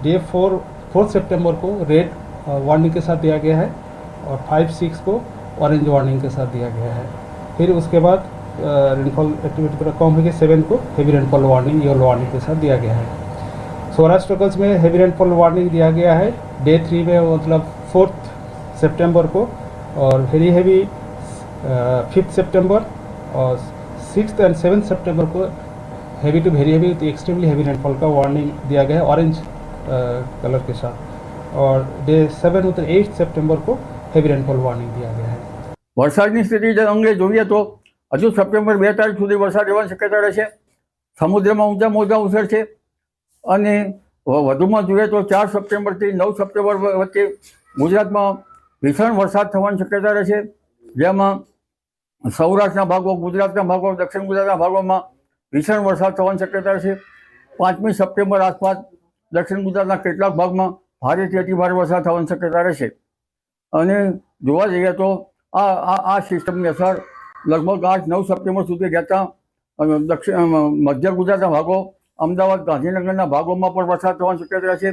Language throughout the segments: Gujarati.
डे 4 सितंबर को रेड वार्निंग के साथ दिया गया है और 5-6 को ऑरेंज वार्निंग के साथ दिया गया है। फिर उसके बाद रेनफॉल एक्टिविटी थोड़ा कम होगी, 7 को heavy rainfall warning yellow warning के साथ दिया गया है। सौराष्ट्र कच्छ में हेवी रेनफॉल वार्निंग दिया गया है डे 3 में, मतलब 4 सितंबर को, और वेरी हेवी 5 सितंबर और 6 एंड 7 सितंबर को heavy to very heavy extremely heavy rainfall का वार्निंग दिया गया है ऑरेंज कलर के साथ, और डे 7 और 8 सितंबर को हेवी रेनफॉल वार्निंग दिया गया है। વરસાદની સ્થિતિ અંગે જોઈએ તો હજુ સપ્ટેમ્બર 2 તારીખ સુધી વરસાદ રહેવાની શક્યતા રહેશે। સમુદ્રમાં ઊંચા મોજા ઉછળશે અને વધુમાં જોઈએ તો 4 સપ્ટેમ્બરથી 9 સપ્ટેમ્બર વચ્ચે ગુજરાતમાં ભીષણ વરસાદ થવાની શક્યતા રહેશે, જેમાં સૌરાષ્ટ્રના ભાગો, ગુજરાતના ભાગો, દક્ષિણ ગુજરાતના ભાગોમાં ભીષણ વરસાદ થવાની શક્યતા રહેશે। 5મી સપ્ટેમ્બર આસપાસ દક્ષિણ ગુજરાતના કેટલાક ભાગમાં ભારેથી અતિ ભારે વરસાદ થવાની શક્યતા રહેશે। અને જોવા જઈએ તો આ સિસ્ટમની અસર લગભગ 8-9 સપ્ટેમ્બર સુધી રહેતા મધ્ય ગુજરાતના ભાગો, અમદાવાદ, ગાંધીનગરના ભાગોમાં પણ વરસાદ થવાની શક્યતા રહેશે।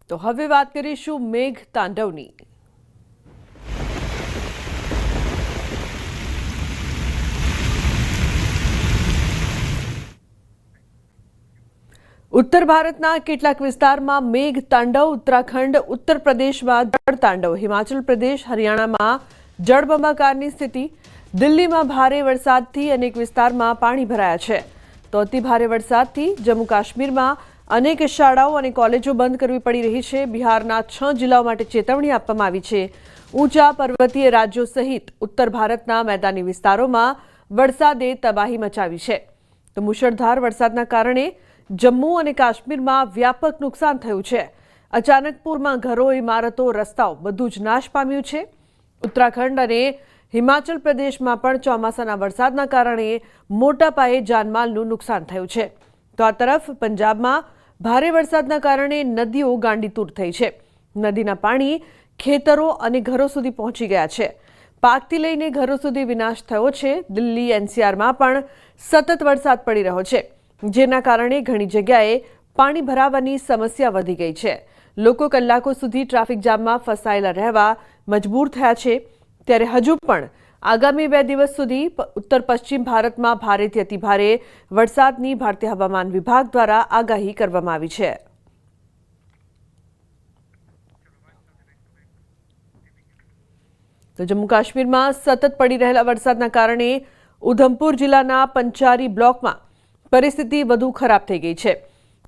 તો હવે વાત કરીશું મેઘ તાંડવની। ઉત્તર ભારતના કેટલાક વિસ્તારમાં મેઘ તાંડવ, ઉત્તરાખંડ, ઉત્તર પ્રદેશમાં જળ તાંડવ, હિમાચલ પ્રદેશ, હરિયાણામાં જળબંબાકારની સ્થિતિ, દિલ્હીમાં ભારે વરસાદથી અનેક વિસ્તારમાં પાણી ભરાયા છે। તો અતિ ભારે વરસાદથી જમ્મુ કાશ્મીરમાં અનેક શાળાઓ અને કોલેજો બંધ કરવી પડી રહી છે। બિહારના 6 જિલ્લાઓ માટે ચેતવણી આપવામાં આવી છે। ઊંચા પર્વતીય રાજ્યો સહિત ઉત્તર ભારતના મેદાની વિસ્તારોમાં વરસાદે તબાહી મચાવી છે। તો મુશળધાર વરસાદના કારણે જમ્મુ અને કાશ્મીરમાં વ્યાપક નુકસાન થયું છે। અચાનક પૂરમાં ઘરો, ઇમારતો, રસ્તાઓ બધું જ નાશ પામ્યું છે। ઉત્તરાખંડ અને હિમાચલ પ્રદેશમાં પણ ચોમાસાના વરસાદના કારણે મોટા પાયે જાનમાલનું નુકસાન થયું છે। તો આ તરફ પંજાબમાં ભારે વરસાદના કારણે નદીઓ ગાંડીતૂર થઈ છે। નદીના પાણી ખેતરો અને ઘરો સુધી પહોંચી ગયા છે। પાકથી લઈને ઘરો સુધી વિનાશ થયો છે। દિલ્હી, એનસીઆરમાં પણ સતત વરસાદ પડી રહ્યો છે, જેના કારણે ઘણી જગ્યાએ પાણી ભરાવાની સમસ્યા વધી ગઈ છે। લોકો કલાકો સુધી ટ્રાફિક જામમાં ફસાયેલા રહેવા મજબૂર થયા છે। ત્યારે હજુ પણ આગામી 2 દિવસ સુધી ઉત્તર પશ્ચિમ ભારતમાં ભારેથી અતિ ભારે વરસાદની ભારતીય હવામાન વિભાગ દ્વારા આગાહી કરવામાં આવી છે। તો જમ્મુ કાશ્મીરમાં સતત પડી રહેલા વરસાદના કારણે ઉધમપુર જિલ્લાના પંચારી બ્લોકમાં પરિસ્થિતિ વધુ ખરાબ થઈ ગઈ છે।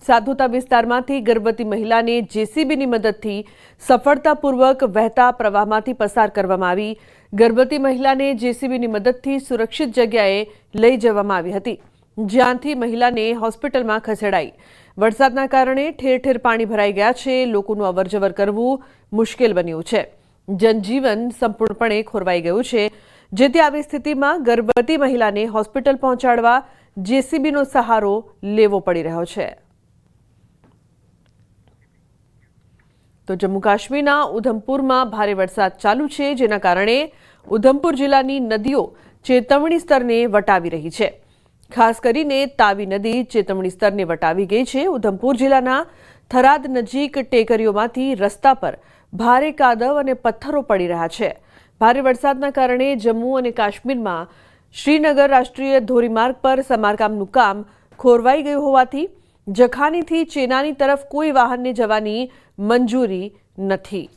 સાધુતા વિસ્તારમાંથી ગર્ભવતી મહિલાને જેસીબીની મદદથી સફળતાપૂર્વક વહેતા પ્રવાહમાંથી પસાર કરવામાં આવી। ગર્ભવતી મહિલાને જેસીબીની મદદથી સુરક્ષિત જગ્યાએ લઈ જવામાં આવી હતી, જ્યાંથી મહિલાને હોસ્પિટલમાં ખસેડાઈ। વરસાદના કારણે ઠેર ઠેર પાણી ભરાઈ ગયા છે। લોકોનું અવરજવર કરવું મુશ્કેલ બન્યું છે। જનજીવન સંપૂર્ણપણે ખોરવાઈ ગયું છે, જેથી આવી સ્થિતિમાં ગર્ભવતી મહિલાને હોસ્પિટલ પહોંચાડવા જેસીબીનો સહારો લેવો પડી રહ્યો છે। તો જમ્મુ કાશ્મીરના ઉધમપુરમાં ભારે વરસાદ ચાલુ છે, જેના કારણે ઉધમપુર જિલ્લાની નદીઓ ચેતવણી સ્તરને વટાવી રહી છે। ખાસ કરીને તાવી નદી ચેતવણી સ્તરને વટાવી ગઈ છે। ઉધમપુર જિલ્લાના થરાદ નજીક ટેકરીઓમાંથી રસ્તા પર ભારે કાદવ અને પથ્થરો પડી રહ્યા છે। ભારે વરસાદના કારણે જમ્મુ અને કાશ્મીરમાં શ્રીનગર રાષ્ટ્રીય ધોરીમાર્ગ પર સમારકામનું કામ ખોરવાઈ ગયું હોવાથી જખાનીથી ચેનાની તરફ કોઈ વાહનને જવાની મંજૂરી નથી।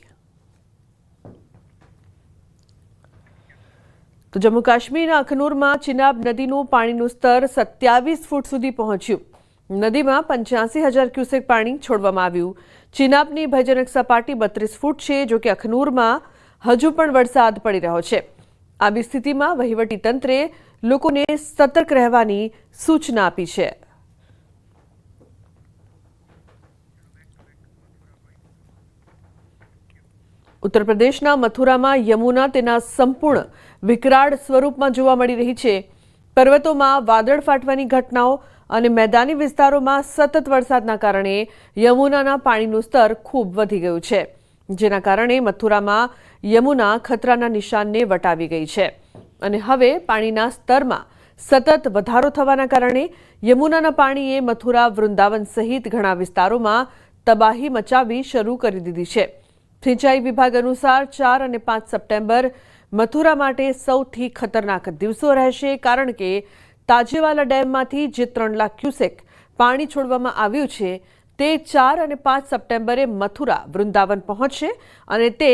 તો જમ્મુ કાશ્મીરના અખનૂરમાં ચિનાબ નદીનું પાણીનું સ્તર 27 ફૂટ સુધી પહોંચ્યું। નદીમાં 85,000 ક્યુસેક પાણી છોડવામાં આવ્યું। ચિનાબની ભયજનક સપાટી 32 ફૂટ છે, જો કે અખનૂરમાં હજુ પણ વરસાદ પડી રહ્યો છે। આવી સ્થિતિમાં વહીવટીતંત્રે લોકોને સતર્ક રહેવાની સૂચના આપી છે। ઉત્તર પ્રદેશના મથુરામાં યમુના તેના સંપૂર્ણ વિકરાળ સ્વરૂપમાં જોવા મળી રહી છે। પર્વતોમાં વાદળ ફાટવાની ઘટનાઓ અને મેદાની વિસ્તારોમાં સતત વરસાદના કારણે યમુનાના પાણીનું સ્તર ખૂબ વધી ગયું છે, જેના કારણે મથુરામાં યમુના ખતરાના નિશાનને વટાવી ગઈ છે અને હવે પાણીના સ્તરમાં સતત વધારો થવાના કારણે યમુનાના પાણીએ મથુરા, વૃંદાવન સહિત ઘણા વિસ્તારોમાં તબાહી મચાવી શરૂ કરી દીધી છે. સિંચાઈ વિભાગ અનુસાર 4 અને 5 સપ્ટેમ્બર મથુરા માટે સૌથી ખતરનાક દિવસો રહેશે, કારણ કે તાજેવાલા ડેમમાંથી જે 3 લાખ ક્યુસેક પાણી છોડવામાં આવ્યું છે તે 4 અને 5 સપ્ટેમ્બરે મથુરા, વૃંદાવન પહોંચશે અને તે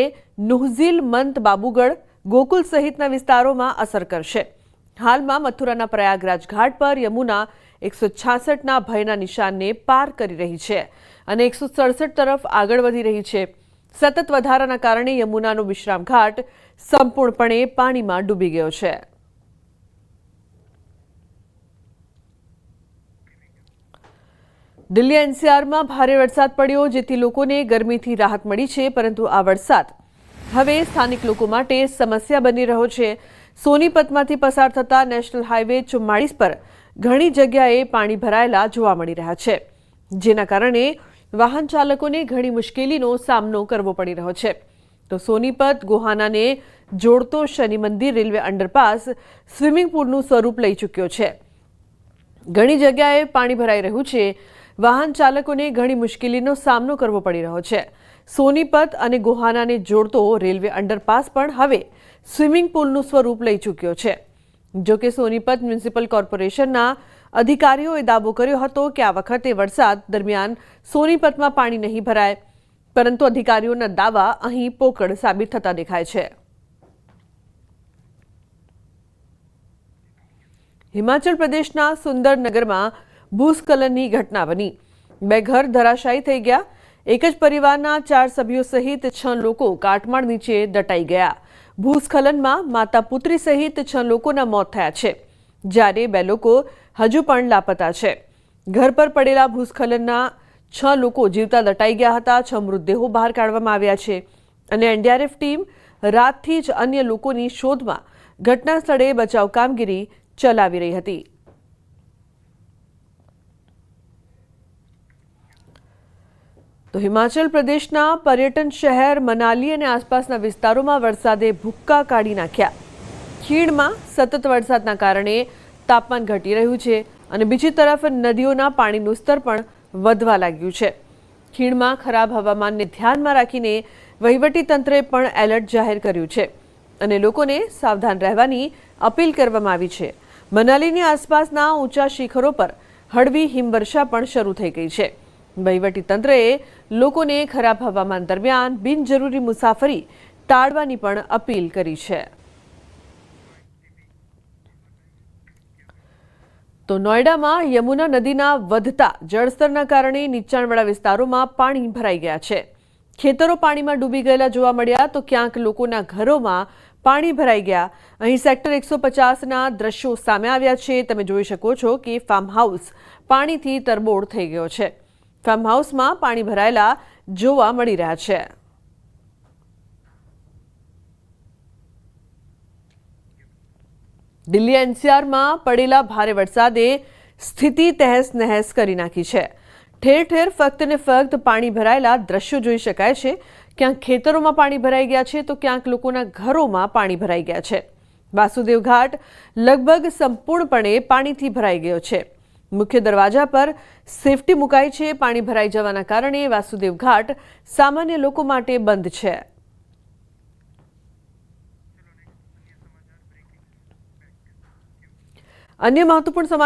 નુહઝીલ, મંત, બાબુગઢ, ગોકુલ સહિતના વિસ્તારોમાં અસર કરશે. હાલમાં મથુરાના પ્રયાગરાજ ઘાટ પર યમુના 166ના ભયના નિશાનને પાર કરી રહી છે અને 167 તરફ આગળ વધી રહી છે. સતત વધારાના કારણે યમુનાનો વિશ્રામ ઘાટ સંપૂર્ણપણે પાણીમાં ડૂબી ગયો છે. દિલ્હી એનસીઆરમાં ભારે વરસાદ પડ્યો, જેથી લોકોને ગરમીથી રાહત મળી છે, પરંતુ આ વરસાદ હવે સ્થાનિક લોકો માટે સમસ્યા બની રહ્યો છે. સોનીપતમાંથી પસાર થતા નેશનલ હાઈવે 44 પર ઘણી જગ્યાએ પાણી ભરાયેલા જોવા મળી રહ્યા છે, જેના કારણે વાહન ચાલકોને ઘણી મુશ્કેલીનો સામનો કરવો પડી રહ્યો છે. તો સોનીપત ગોહાનાને જોડતો શનિ મંદિર રેલવે અંડરપાસ સ્વિમિંગ પુલનું સ્વરૂપ લઈ ચૂક્યો છે. ઘણી જગ્યાએ પાણી ભરાઈ રહ્યું છે. વાહન ચાલકોને ઘણી મુશ્કેલીનો સામનો કરવો પડી રહ્યો છે. સોનીપત અને ગોહાનાને જોડતો રેલવે અંડરપાસ પણ હવે સ્વિમિંગ પુલનું સ્વરૂપ લઈ ચૂક્યો છે. જો કે સોનીપત મ્યુનિસિપલ કોર્પોરેશનના અધિકારીઓએ દાવો કર્યો હતો કે આ વખતે વરસાદ દરમિયાન સોનીપતમાં પાણી નહીં ભરાય, પરંતુ અધિકારીઓના દાવા અહીં પોકળ સાબિત થતા દેખાય છે. હિમાચલ પ્રદેશના સુંદરનગરમાં ભૂસ્ખલનની ઘટના બની. 2 ઘર ધરાશાયી થઈ ગયા. એક જ પરિવારના 4 સભ્યો સહિત 6 લોકો કાટમાળ નીચે દટાઈ ગયા. ભૂસ્ખલનમાં માતા, પુત્રી સહિત 6 લોકોના મોત થયા છે, જ્યારે 2 લોકો હજુ પણ લાપતા છે. ઘર પર પડેલા ભૂસ્ખલનના 6 લોકો જીવતા દટાઈ ગયા હતા. 6 મૃતદેહો બહાર કાઢવામાં આવ્યા છે અને એનડીઆરએફ ટીમ રાતથી જ અન્ય લોકોની શોધમાં ઘટના સ્થળે બચાવ કામગીરી ચલાવી રહી હતી. તો હિમાચલ પ્રદેશના પર્યટન શહેર મનાલી અને આસપાસના વિસ્તારોમાં વરસાદે ભૂક્કા કાઢી નાખ્યા. ખીણમાં સતત વરસાદના કારણે તાપમાન ઘટી રહ્યું છે અને બીજી તરફ નદીઓના પાણીનું સ્તર પણ વધવા લાગ્યું છે. ખીણમાં ખરાબ હવામાનને ધ્યાનમાં રાખીને વહીવટીતંત્રે પણ એલર્ટ જાહેર કર્યું છે અને લોકોને સાવધાન રહેવાની અપીલ કરવામાં આવી છે. મનાલીની આસપાસના ઊંચા શિખરો પર હળવી હિમવર્ષા પણ શરૂ થઈ ગઈ છે. વહીવટીતંત્રએ લોકોને ખરાબ હવામાન દરમિયાન બિનજરૂરી મુસાફરી ટાળવાની પણ અપીલ કરી છે. તો નોઈડામાં યમુના નદીના વધતા જળસ્તરના કારણે નીચાણવાળા વિસ્તારોમાં પાણી ભરાઈ ગયા છે. ખેતરો પાણીમાં ડૂબી ગયેલા જોવા મળ્યા, તો ક્યાંક લોકોના ઘરોમાં પાણી ભરાઈ ગયા. અહીં સેક્ટર 150ના દ્રશ્યો સામે આવ્યા છે. તમે જોઈ શકો છો કે ફાર્મ હાઉસ પાણીથી તરબોળ થઈ ગયો છે. ફાર્મ હાઉસમાં પાણી ભરાયેલા જોવા મળી રહ્યા છે. દિલ્હી એનસીઆરમાં પડેલા ભારે વરસાદે સ્થિતિ તહેસ નહેસ કરી નાખી છે. ઠેર ઠેર ફક્ત ને ફક્ત પાણી ભરાયેલા દ્રશ્યો જોઈ શકાય છે. ક્યાંક ખેતરોમાં પાણી ભરાઈ ગયા છે, તો ક્યાંક લોકોના ઘરોમાં પાણી ભરાઈ ગયા છે. વાસુદેવ ઘાટ લગભગ સંપૂર્ણપણે પાણીથી ભરાઈ ગયો છે. મુખ્ય દરવાજા પર સેફટી મુકાઈ છે. પાણી ભરાઈ જવાના કારણે વાસુદેવ ઘાટ સામાન્ય લોકો માટે બંધ છે. અન્ય મહત્વપૂર્ણ સમાચાર